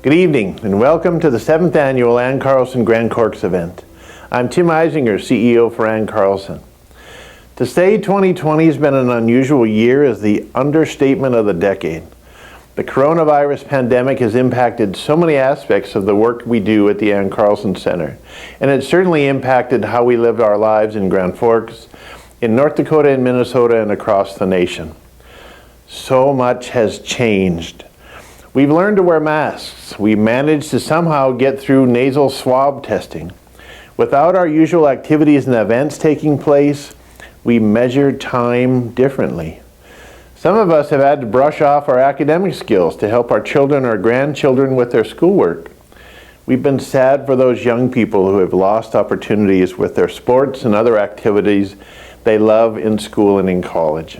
Good evening and welcome to the 7th Annual Ann Carlson Grand Corks event. I'm Tim Eisinger, CEO for Ann Carlson. To say 2020 has been an unusual year is the understatement of the decade. The coronavirus pandemic has impacted so many aspects of the work we do at the Ann Carlson Center, and it certainly impacted how we lived our lives in Grand Forks, in North Dakota and Minnesota, and across the nation. So much has changed. We've learned to wear masks. We managed to somehow get through nasal swab testing. Without our usual activities and events taking place, we measure time differently. Some of us have had to brush off our academic skills to help our children or grandchildren with their schoolwork. We've been sad for those young people who have lost opportunities with their sports and other activities they love in school and in college.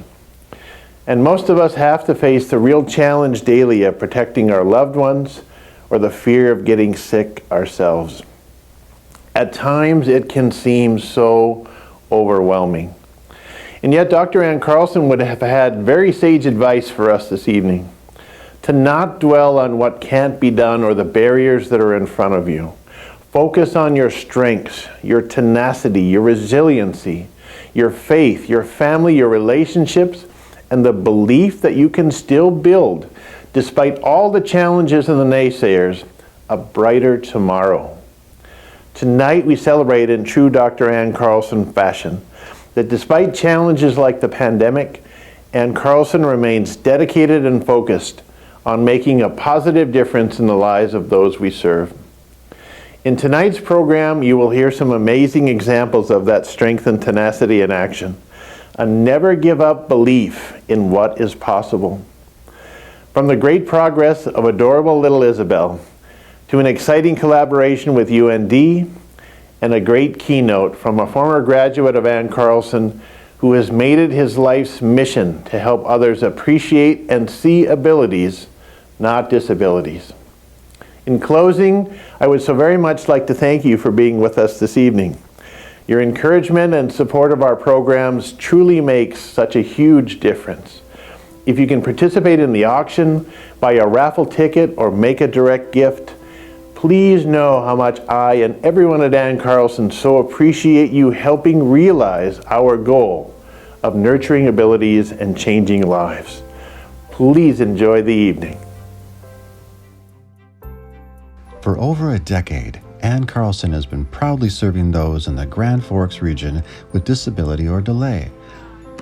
And most of us have to face the real challenge daily of protecting our loved ones or the fear of getting sick ourselves. At times it can seem so overwhelming. And yet Dr. Ann Carlson would have had very sage advice for us this evening. To not dwell on what can't be done or the barriers that are in front of you. Focus on your strengths, your tenacity, your resiliency, your faith, your family, your relationships, and the belief that you can still build, despite all the challenges and the naysayers, a brighter tomorrow. Tonight we celebrate in true Dr. Ann Carlson fashion that despite challenges like the pandemic, Ann Carlson remains dedicated and focused on making a positive difference in the lives of those we serve. In tonight's program, you will hear some amazing examples of that strength and tenacity in action. A never give up belief in what is possible. From the great progress of adorable little Isabel, to an exciting collaboration with UND, and a great keynote from a former graduate of Ann Carlson who has made it his life's mission to help others appreciate and see abilities, not disabilities. In closing, I would so very much like to thank you for being with us this evening. Your encouragement and support of our programs truly makes such a huge difference. If you can participate in the auction, buy a raffle ticket, or make a direct gift, please know how much I and everyone at Ann Carlson so appreciate you helping realize our goal of nurturing abilities and changing lives. Please enjoy the evening. For over a decade, Ann Carlson has been proudly serving those in the Grand Forks region with disability or delay.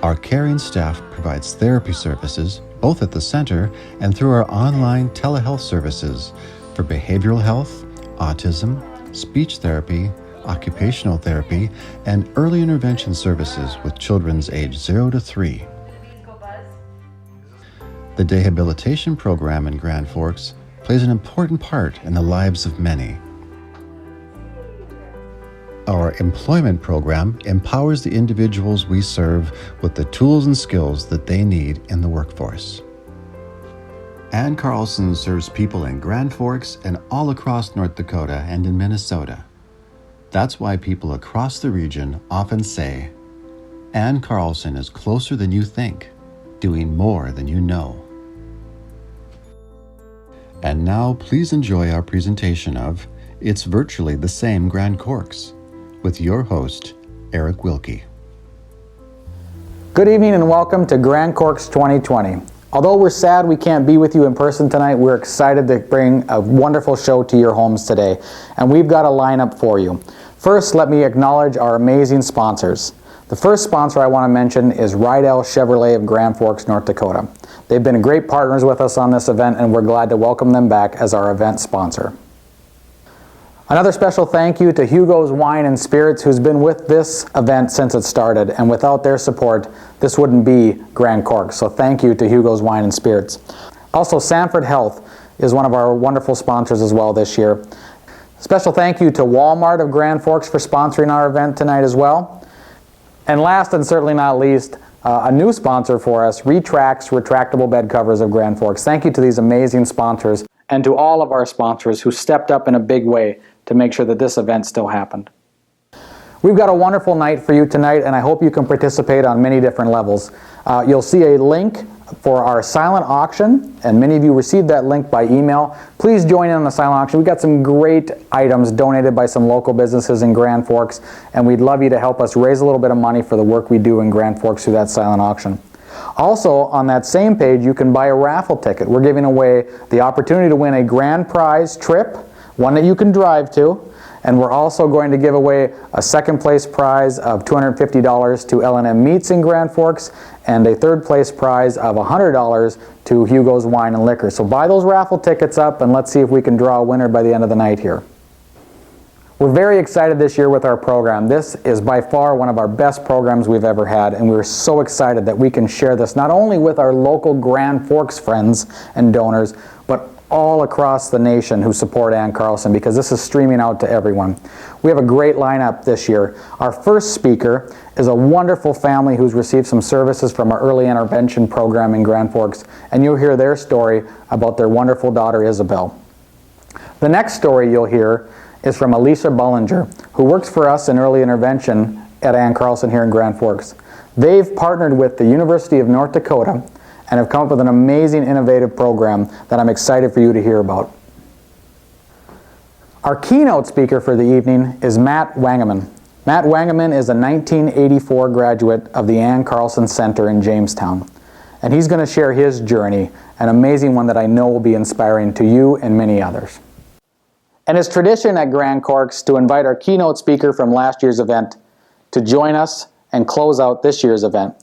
Our caring staff provides therapy services, both at the center and through our online telehealth services, for behavioral health, autism, speech therapy, occupational therapy, and early intervention services with children's age 0 to 3. The Dehabilitation Program in Grand Forks plays an important part in the lives of many. Our employment program empowers the individuals we serve with the tools and skills that they need in the workforce. Ann Carlson serves people in Grand Forks and all across North Dakota and in Minnesota. That's why people across the region often say, Ann Carlson is closer than you think, doing more than you know. And now please enjoy our presentation of It's Virtually the Same Grand Corks with your host, Eric Wilkie. Good evening and welcome to Grand Corks 2020. Although we're sad we can't be with you in person tonight, we're excited to bring a wonderful show to your homes today, and we've got a lineup for you. First, let me acknowledge our amazing sponsors. The first sponsor I want to mention is Rydell Chevrolet of Grand Forks, North Dakota. They've been great partners with us on this event, and we're glad to welcome them back as our event sponsor. Another special thank you to Hugo's Wine and Spirits, who's been with this event since it started, and without their support, this wouldn't be Grand Corks. So thank you to Hugo's Wine and Spirits. Also, Sanford Health is one of our wonderful sponsors as well this year. Special thank you to Walmart of Grand Forks for sponsoring our event tonight as well. And last and certainly not least, a new sponsor for us, Retrax Retractable Bed Covers of Grand Forks. Thank you to these amazing sponsors and to all of our sponsors who stepped up in a big way to make sure that this event still happened. We've got a wonderful night for you tonight, and I hope you can participate on many different levels. You'll see a link for our silent auction, and many of you received that link by email. Please join in on the silent auction. We've got some great items donated by some local businesses in Grand Forks, and we'd love you to help us raise a little bit of money for the work we do in Grand Forks through that silent auction. Also, on that same page, you can buy a raffle ticket. We're giving away the opportunity to win a grand prize trip, one that you can drive to, and we're also going to give away a second place prize of $250 to L&M Meats in Grand Forks and a third place prize of $100 to Hugo's Wine and Liquor. So buy those raffle tickets up and let's see if we can draw a winner by the end of the night here. We're very excited this year with our program. This is by far one of our best programs we've ever had, and we're so excited that we can share this not only with our local Grand Forks friends and donors, but all across the nation who support Ann Carlson, because this is streaming out to everyone. We have a great lineup this year. Our first speaker is a wonderful family who's received some services from our early intervention program in Grand Forks, and you'll hear their story about their wonderful daughter Isabel. The next story you'll hear is from Elisa Bullinger, who works for us in early intervention at Ann Carlson here in Grand Forks. They've partnered with the University of North Dakota and have come up with an amazing, innovative program that I'm excited for you to hear about. Our keynote speaker for the evening is Matt Wangeman. Matt Wangeman is a 1984 graduate of the Ann Carlson Center in Jamestown, and he's going to share his journey, an amazing one that I know will be inspiring to you and many others. And it's tradition at Grand Corks to invite our keynote speaker from last year's event to join us and close out this year's event.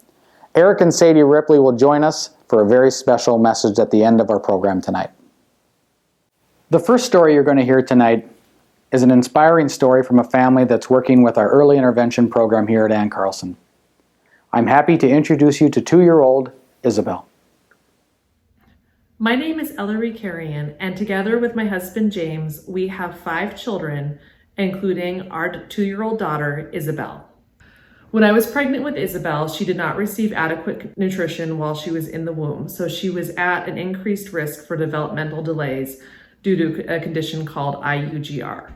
Eric and Sadie Ripley will join us for a very special message at the end of our program tonight. The first story you're going to hear tonight is an inspiring story from a family that's working with our early intervention program here at Ann Carlson. I'm happy to introduce you to 2-year-old Isabel. My name is Ellery Carrion, and together with my husband James, we have 5 children, including our 2-year-old daughter, Isabel. When I was pregnant with Isabel, she did not receive adequate nutrition while she was in the womb, so she was at an increased risk for developmental delays due to a condition called IUGR.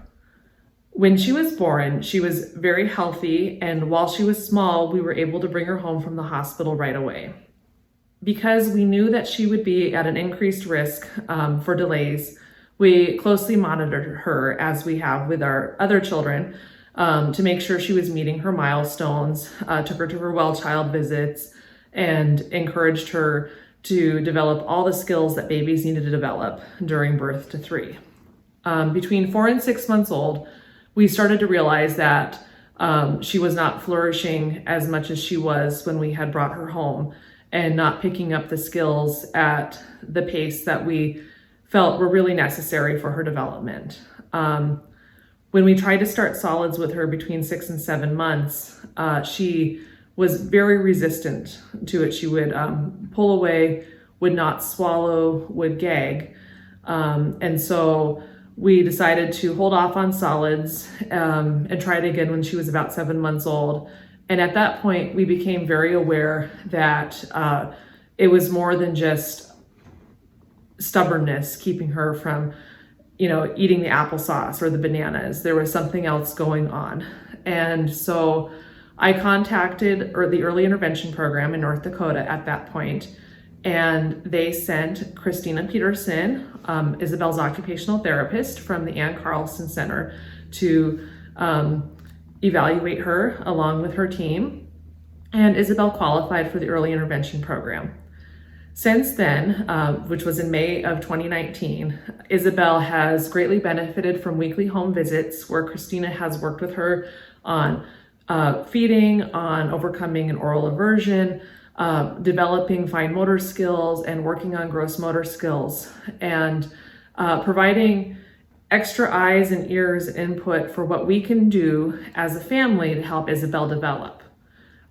When she was born, she was very healthy, and while she was small, we were able to bring her home from the hospital right away. Because we knew that she would be at an increased risk for delays, we closely monitored her, as we have with our other children, to make sure she was meeting her milestones, took her to her well child visits, and encouraged her to develop all the skills that babies need to develop during birth to 3. Between 4 and 6 months old, we started to realize that she was not flourishing as much as she was when we had brought her home, and not picking up the skills at the pace that we felt were really necessary for her development. When we tried to start solids with her between 6 and 7 months, she was very resistant to it. She would pull away, would not swallow, would gag. And so we decided to hold off on solids and try it again when she was about 7 months old. And at that point, we became very aware that it was more than just stubbornness keeping her from, eating the applesauce or the bananas. There was something else going on. And so I contacted the early intervention program in North Dakota at that point, and they sent Christina Peterson, Isabel's occupational therapist from the Ann Carlson Center, to evaluate her along with her team, and Isabel qualified for the early intervention program. Since then, which was in May of 2019, Isabel has greatly benefited from weekly home visits where Christina has worked with her on feeding, on overcoming an oral aversion, developing fine motor skills, and working on gross motor skills, and providing extra eyes and ears input for what we can do as a family to help Isabel develop.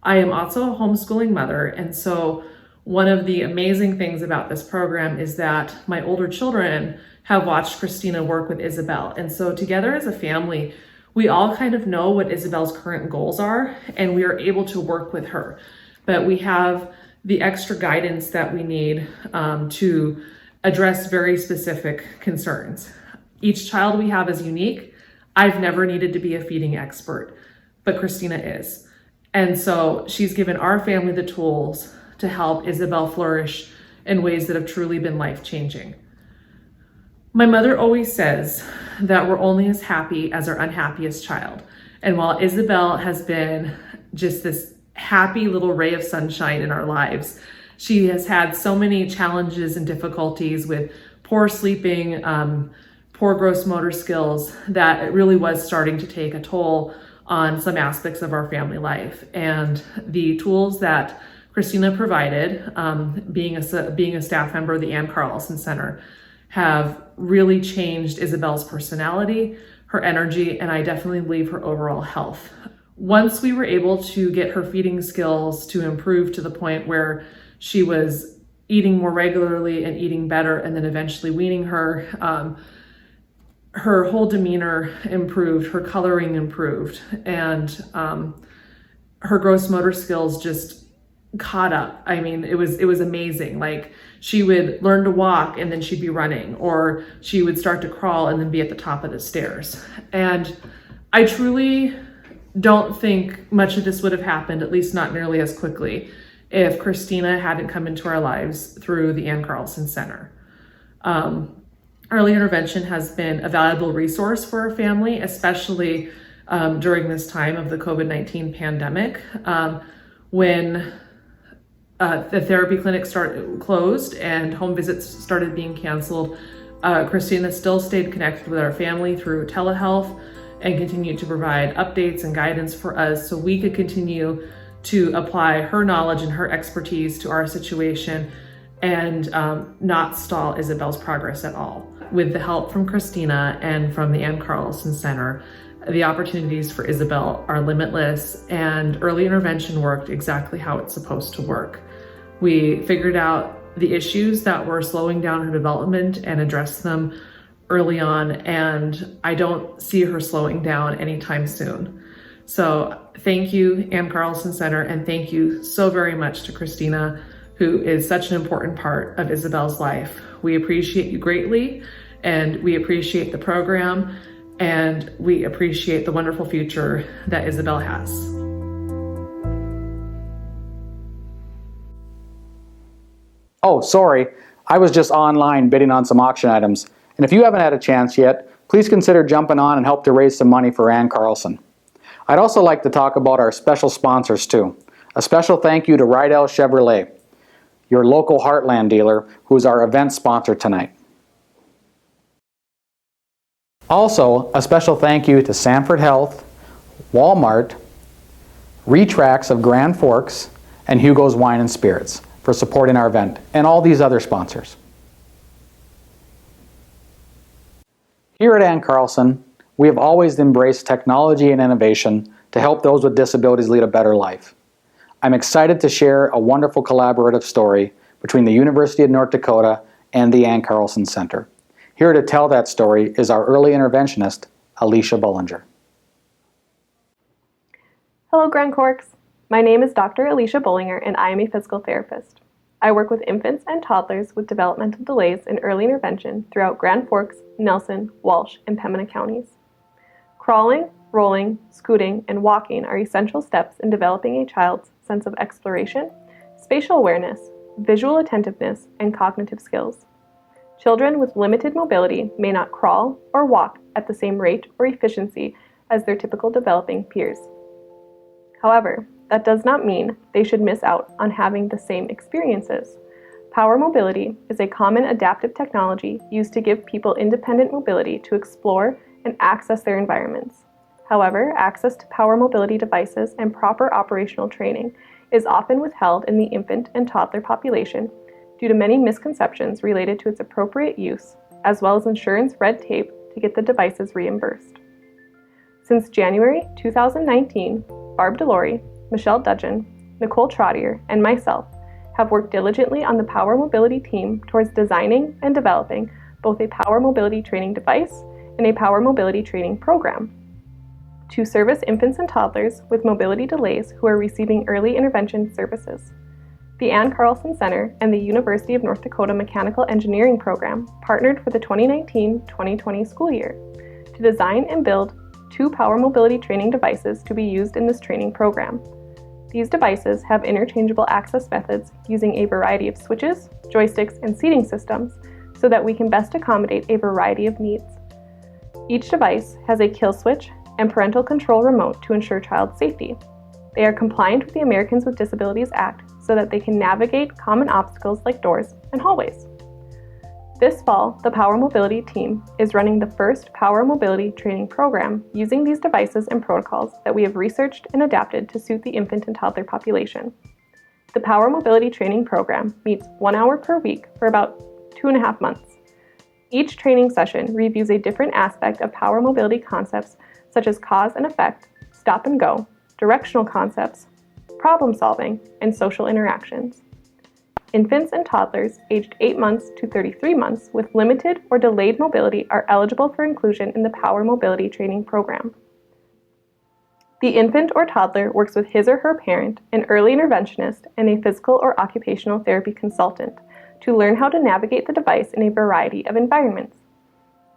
I am also a homeschooling mother, and so one of the amazing things about this program is that my older children have watched Christina work with Isabel. And so together as a family, we all kind of know what Isabel's current goals are, and we are able to work with her. But we have the extra guidance that we need to address very specific concerns. Each child we have is unique. I've never needed to be a feeding expert, but Christina is. And so she's given our family the tools to help Isabel flourish in ways that have truly been life-changing. My mother always says that we're only as happy as our unhappiest child. And while Isabel has been just this happy little ray of sunshine in our lives, she has had so many challenges and difficulties with poor sleeping, poor gross motor skills, that it really was starting to take a toll on some aspects of our family life. And the tools that Christina provided, being a staff member of the Ann Carlson Center, have really changed Isabel's personality, her energy, and I definitely believe her overall health. Once we were able to get her feeding skills to improve to the point where she was eating more regularly and eating better, and then eventually weaning her, her whole demeanor improved, her coloring improved, and her gross motor skills just caught up. I mean, it was amazing. Like, she would learn to walk and then she'd be running, or she would start to crawl and then be at the top of the stairs. And I truly don't think much of this would have happened, at least not nearly as quickly, if Christina hadn't come into our lives through the Ann Carlson Center. Early intervention has been a valuable resource for our family, especially during this time of the COVID-19 pandemic, when the therapy clinic closed and home visits started being canceled. Christina still stayed connected with our family through telehealth and continued to provide updates and guidance for us so we could continue to apply her knowledge and her expertise to our situation and not stall Isabel's progress at all. With the help from Christina and from the Ann Carlson Center, the opportunities for Isabel are limitless, and early intervention worked exactly how it's supposed to work. We figured out the issues that were slowing down her development and addressed them early on, and I don't see her slowing down anytime soon. So thank you, Ann Carlson Center, and thank you so very much to Christina, who is such an important part of Isabel's life. We appreciate you greatly, and we appreciate the program, and we appreciate the wonderful future that Isabel has. Oh, sorry, I was just online bidding on some auction items. And if you haven't had a chance yet, please consider jumping on and help to raise some money for Ann Carlson. I'd also like to talk about our special sponsors too. A special thank you to Rydell Chevrolet, your local Heartland dealer, who is our event sponsor tonight. Also, a special thank you to Sanford Health, Walmart, Retracts of Grand Forks, and Hugo's Wine and Spirits for supporting our event, and all these other sponsors. Here at Ann Carlson, we have always embraced technology and innovation to help those with disabilities lead a better life. I'm excited to share a wonderful collaborative story between the University of North Dakota and the Ann Carlson Center. Here to tell that story is our early interventionist, Alicia Bullinger. Hello, Grand Corks. My name is Dr. Alicia Bullinger, and I am a physical therapist. I work with infants and toddlers with developmental delays in early intervention throughout Grand Forks, Nelson, Walsh, and Pembina counties. Crawling, rolling, scooting, and walking are essential steps in developing a child's sense of exploration, spatial awareness, visual attentiveness, and cognitive skills. Children with limited mobility may not crawl or walk at the same rate or efficiency as their typical developing peers. However, that does not mean they should miss out on having the same experiences. Power mobility is a common adaptive technology used to give people independent mobility to explore and access their environments. However, access to power mobility devices and proper operational training is often withheld in the infant and toddler population due to many misconceptions related to its appropriate use, as well as insurance red tape to get the devices reimbursed. Since January 2019, Barb Delory, Michelle Dudgeon, Nicole Trottier, and myself have worked diligently on the Power Mobility team towards designing and developing both a Power Mobility training device and a Power Mobility training program to service infants and toddlers with mobility delays who are receiving early intervention services. The Ann Carlson Center and the University of North Dakota Mechanical Engineering Program partnered for the 2019-2020 school year to design and build 2 Power Mobility training devices to be used in this training program. These devices have interchangeable access methods using a variety of switches, joysticks, and seating systems so that we can best accommodate a variety of needs. Each device has a kill switch and parental control remote to ensure child safety. They are compliant with the Americans with Disabilities Act so that they can navigate common obstacles like doors and hallways. This fall, the Power Mobility team is running the first Power Mobility training program using these devices and protocols that we have researched and adapted to suit the infant and toddler population. The Power Mobility training program meets 1 hour per week for about 2.5 months. Each training session reviews a different aspect of power mobility concepts such as cause and effect, stop and go, directional concepts, problem solving, and social interactions. Infants and toddlers aged 8 months to 33 months with limited or delayed mobility are eligible for inclusion in the Power Mobility training program. The infant or toddler works with his or her parent, an early interventionist, and a physical or occupational therapy consultant to learn how to navigate the device in a variety of environments.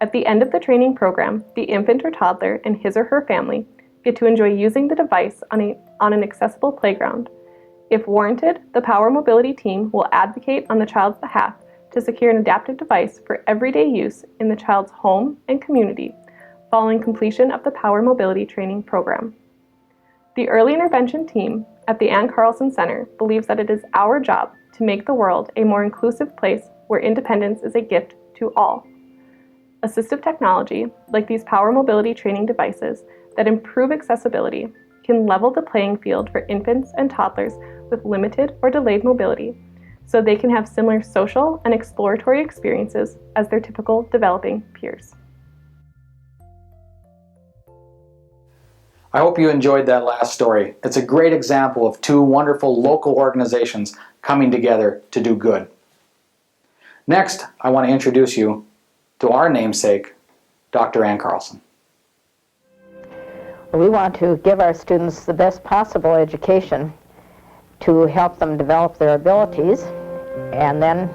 At the end of the training program, the infant or toddler and his or her family get to enjoy using the device on an accessible playground. If warranted, the Power Mobility team will advocate on the child's behalf to secure an adaptive device for everyday use in the child's home and community following completion of the Power Mobility training program. The early intervention team at the Ann Carlson Center believes that it is our job to make the world a more inclusive place where independence is a gift to all. Assistive technology, like these Power Mobility training devices that improve accessibility, can level the playing field for infants and toddlers with limited or delayed mobility, so they can have similar social and exploratory experiences as their typical developing peers. I hope you enjoyed that last story. It's a great example of two wonderful local organizations coming together to do good. Next, I want to introduce you to our namesake, Dr. Ann Carlson. We want to give our students the best possible education to help them develop their abilities, and then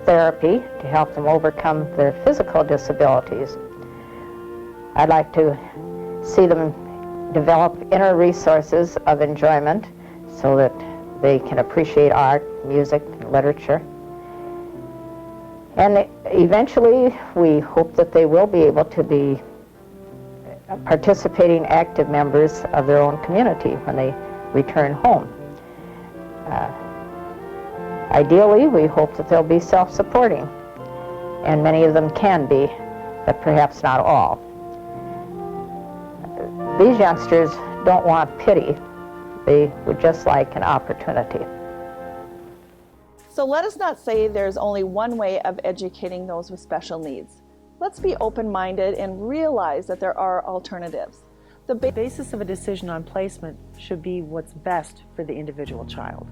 therapy to help them overcome their physical disabilities. I'd like to see them develop inner resources of enjoyment so that they can appreciate art, music, and literature. And eventually, we hope that they will be able to be participating active members of their own community when they return home. Ideally, we hope that they'll be self-supporting, and many of them can be, but perhaps not all. These youngsters don't want pity. They would just like an opportunity. So let us not say there's only one way of educating those with special needs. Let's be open-minded and realize that there are alternatives. The basis of a decision on placement should be what's best for the individual child.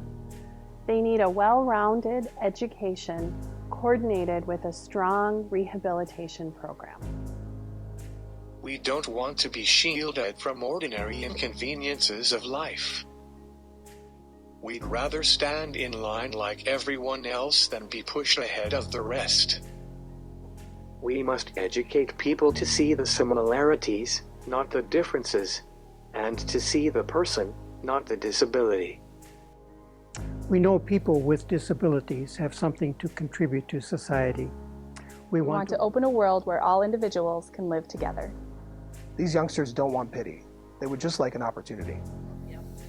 They need a well-rounded education coordinated with a strong rehabilitation program. We don't want to be shielded from ordinary inconveniences of life. We'd rather stand in line like everyone else than be pushed ahead of the rest. We must educate people to see the similarities, not the differences, and to see the person, not the disability. We know people with disabilities have something to contribute to society. We want to open a world where all individuals can live together. These youngsters don't want pity. They would just like an opportunity.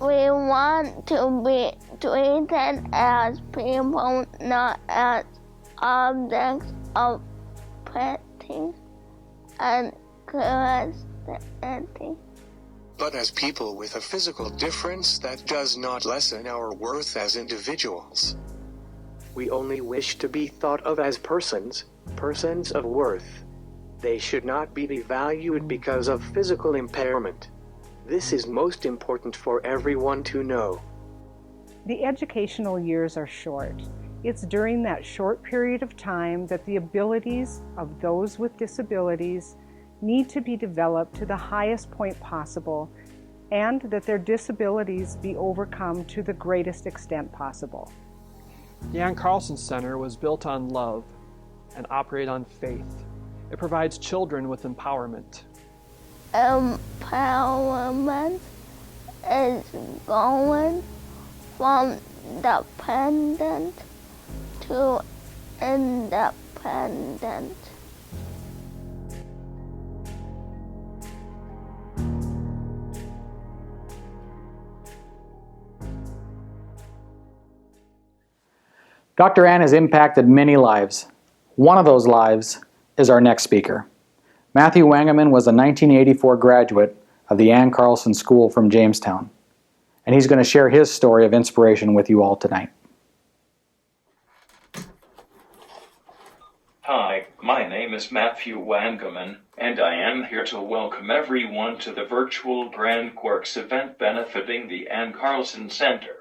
We want to be treated as people, not as objects of pity and curiosity. But as people with a physical difference, that does not lessen our worth as individuals. We only wish to be thought of as persons of worth. They should not be devalued because of physical impairment. This is most important for everyone to know. The educational years are short. It's during that short period of time that the abilities of those with disabilities need to be developed to the highest point possible, and that their disabilities be overcome to the greatest extent possible. The Ann Carlson Center was built on love and operate on faith. It provides children with empowerment. Empowerment is going from dependent to independent. Dr. Ann has impacted many lives. One of those lives is our next speaker. Matthew Wangeman was a 1984 graduate of the Ann Carlson School from Jamestown, and he's going to share his story of inspiration with you all tonight. Hi, my name is Matthew Wangeman, and I am here to welcome everyone to the virtual Grand Corks event benefiting the Ann Carlson Center.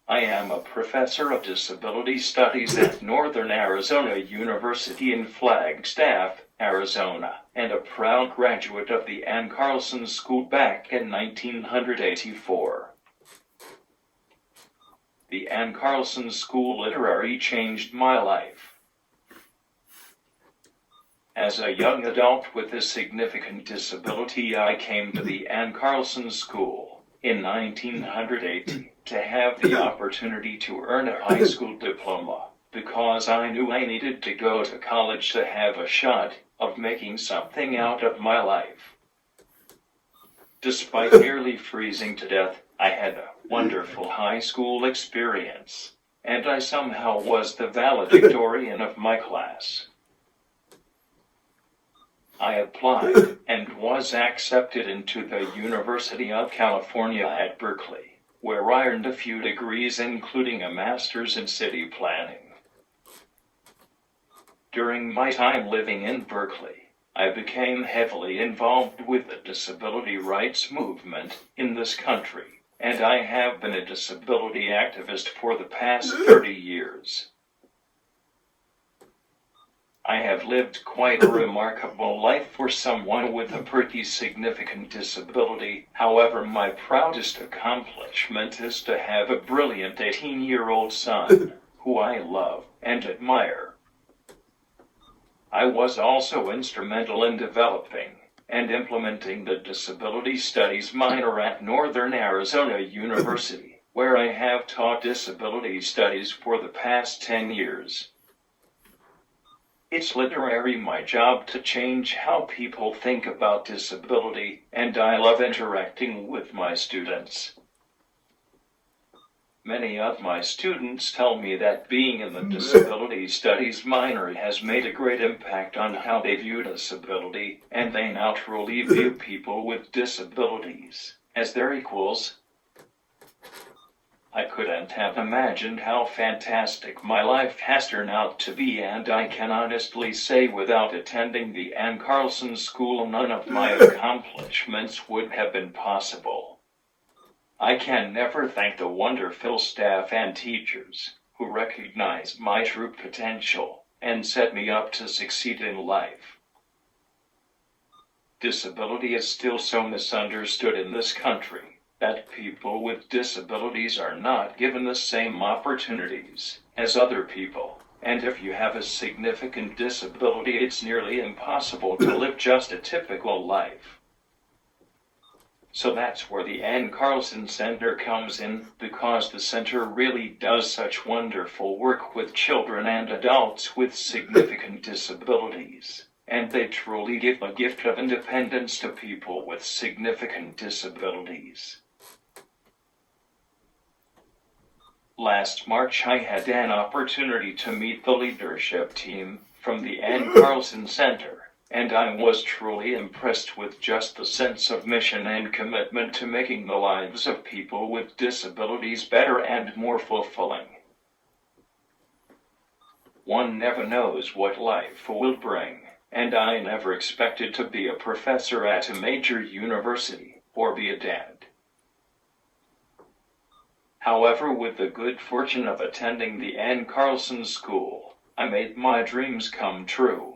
I am a professor of disability studies at Northern Arizona University in Flagstaff, Arizona, and a proud graduate of the Ann Carlson School back in 1984. The Ann Carlson School literary changed my life. As a young adult with a significant disability, I came to the Ann Carlson School in 1980 to have the opportunity to earn a high school diploma, because I knew I needed to go to college to have a shot of making something out of my life. Despite nearly freezing to death, I had a wonderful high school experience, and I somehow was the valedictorian of my class. I applied and was accepted into the University of California at Berkeley, where I earned a few degrees, including a master's in city planning. During my time living in Berkeley, I became heavily involved with the disability rights movement in this country, and I have been a disability activist for the past 30 years. I have lived quite a remarkable life for someone with a pretty significant disability. However, my proudest accomplishment is to have a brilliant 18-year-old son who I love and admire. I was also instrumental in developing and implementing the disability studies minor at Northern Arizona University, where I have taught disability studies for the past 10 years. It's literally my job to change how people think about disability, and I love interacting with my students. Many of my students tell me that being in the disability studies minor has made a great impact on how they view disability, and they now truly view people with disabilities as their equals. I couldn't have imagined how fantastic my life has turned out to be, and I can honestly say without attending the Ann Carlson School, none of my accomplishments would have been possible. I can never thank the wonderful staff and teachers who recognized my true potential and set me up to succeed in life. Disability is still so misunderstood in this country that people with disabilities are not given the same opportunities as other people, and if you have a significant disability, it's nearly impossible to live just a typical life. So that's where the Ann Carlson Center comes in, because the center really does such wonderful work with children and adults with significant disabilities, and they truly give a gift of independence to people with significant disabilities. Last March, I had an opportunity to meet the leadership team from the Ann Carlson Center, and I was truly impressed with just the sense of mission and commitment to making the lives of people with disabilities better and more fulfilling. One never knows what life will bring, and I never expected to be a professor at a major university or be a dad. However, with the good fortune of attending the Ann Carlson School, I made my dreams come true.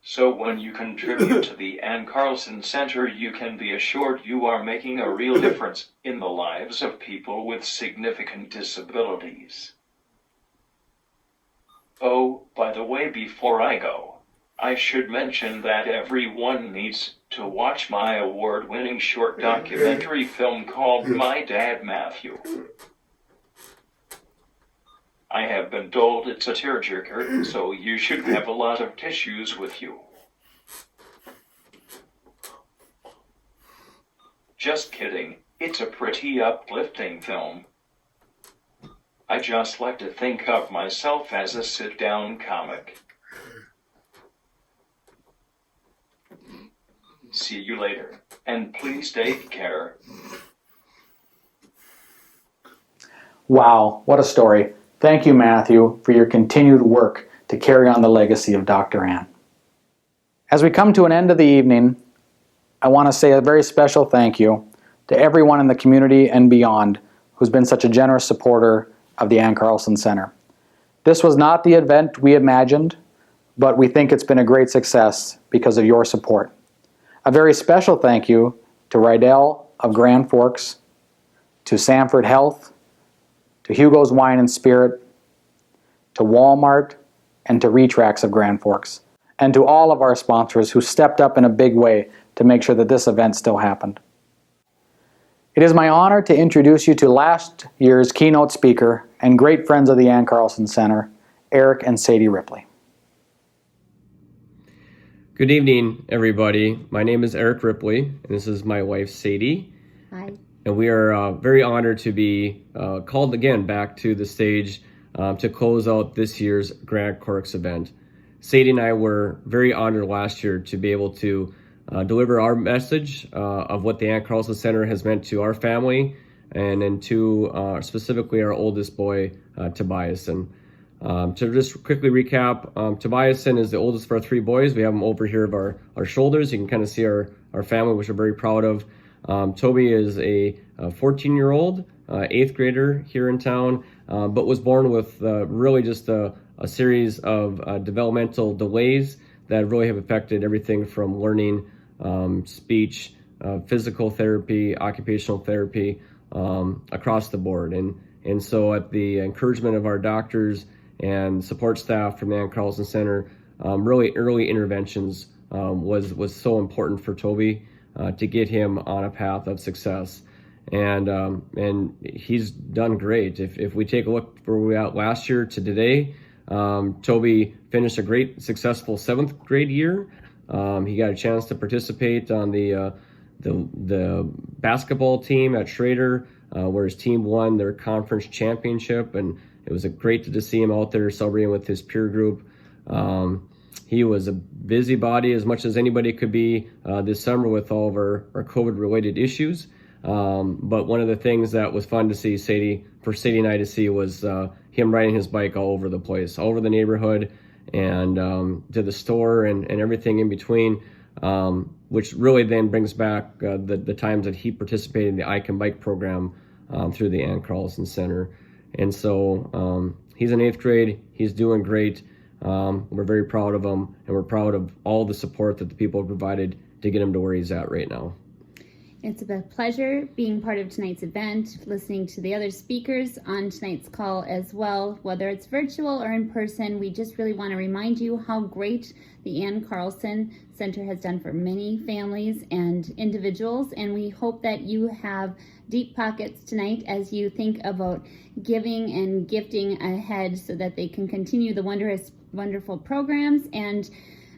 So when you contribute to the Ann Carlson Center, you can be assured you are making a real difference in the lives of people with significant disabilities. Oh, by the way, before I go, I should mention that everyone needs to to watch my award-winning short documentary film called My Dad Matthew. I have been told it's a tearjerker, so you should have a lot of tissues with you. Just kidding, it's a pretty uplifting film. I just like to think of myself as a sit-down comic. See you later, and please take care. Wow, what a story. Thank you, Matthew, for your continued work to carry on the legacy of Dr. Ann. As we come to an end of the evening, I want to say a very special thank you to everyone in the community and beyond who's been such a generous supporter of the Ann Carlson Center. This was not the event we imagined, but we think it's been a great success because of your support. A very special thank you to Rydell of Grand Forks, to Sanford Health, to Hugo's Wine and Spirit, to Walmart, and to Retrax of Grand Forks, and to all of our sponsors who stepped up in a big way to make sure that this event still happened. It is my honor to introduce you to last year's keynote speaker and great friends of the Ann Carlson Center, Eric and Sadie Ripley. Good evening, everybody. My name is Eric Ripley, and this is my wife, Sadie. Hi. And we are very honored to be called again back to the stage to close out this year's Grand Corks event. Sadie and I were very honored last year to be able to deliver our message of what the Ann Carlson Center has meant to our family and then to specifically our oldest boy, Tobias. And to just quickly recap, Tobias is the oldest of our three boys. We have him over here of our shoulders. You can kind of see our family, which we're very proud of. Toby is a 14-year-old, 8th grader here in town, but was born with really just a series of developmental delays that really have affected everything from learning, speech, physical therapy, occupational therapy, across the board. And so at the encouragement of our doctors and support staff from the Ann Carlson Center, really early interventions was so important for Toby to get him on a path of success. And he's done great. If we take a look where we were at last year to today, Toby finished a great, successful 7th grade year. He got a chance to participate on the basketball team at Schrader, where his team won their conference championship, and it was great to see him out there celebrating with his peer group. He was a busybody as much as anybody could be this summer with all of our COVID-related issues. But one of the things that was fun to see for Sadie and I to see was him riding his bike all over the place, all over the neighborhood, and to the store and everything in between, which really then brings back the times that he participated in the I Can Bike program through the Ann Carlson Center. And so he's in 8th grade. He's doing great. We're very proud of him, and we're proud of all the support that the people have provided to get him to where he's at right now. It's a pleasure being part of tonight's event, listening to the other speakers on tonight's call as well. Whether it's virtual or in person, we just really want to remind you how great the Ann Carlson Center has done for many families and individuals, and we hope that you have deep pockets tonight as you think about giving and gifting ahead so that they can continue the wonderful programs and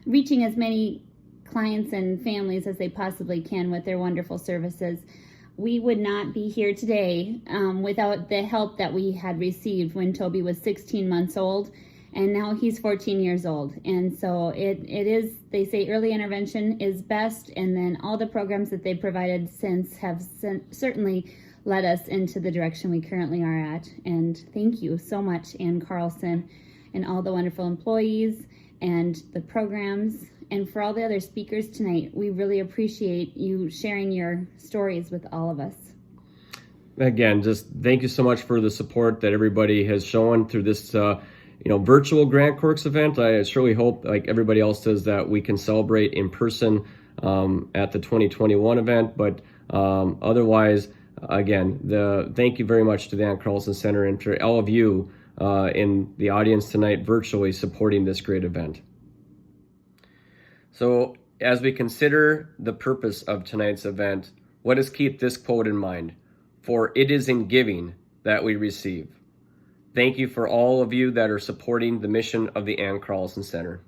reaching as many clients and families as they possibly can with their wonderful services. We would not be here today without the help that we had received when Toby was 16 months old, and now he's 14 years old. And so it is, they say early intervention is best, and then all the programs that they've provided since have certainly led us into the direction we currently are at. And thank you so much, Ann Carlson, and all the wonderful employees and the programs. And for all the other speakers tonight, we really appreciate you sharing your stories with all of us. Again, just thank you so much for the support that everybody has shown through this virtual Grand Corks event. I surely hope, like everybody else does, that we can celebrate in person at the 2021 event. But otherwise, again, thank you very much to the Ann Carlson Center and to all of you in the audience tonight virtually supporting this great event. So As we consider the purpose of tonight's event, let us keep this quote in mind, for it is in giving that we receive. Thank you for all of you that are supporting the mission of the Ann Carlson Center.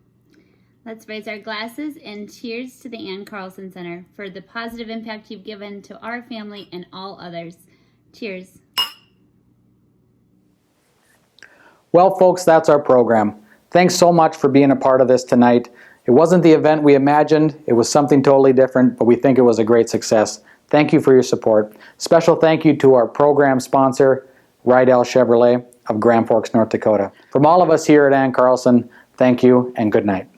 Let's raise our glasses and cheers to the Ann Carlson Center for the positive impact you've given to our family and all others. Cheers. Well, folks, that's our program. Thanks so much for being a part of this tonight. It wasn't the event we imagined. It was something totally different, but we think it was a great success. Thank you for your support. Special thank you to our program sponsor, Rydell Chevrolet of Grand Forks, North Dakota. From all of us here at Ann Carlson, thank you and good night.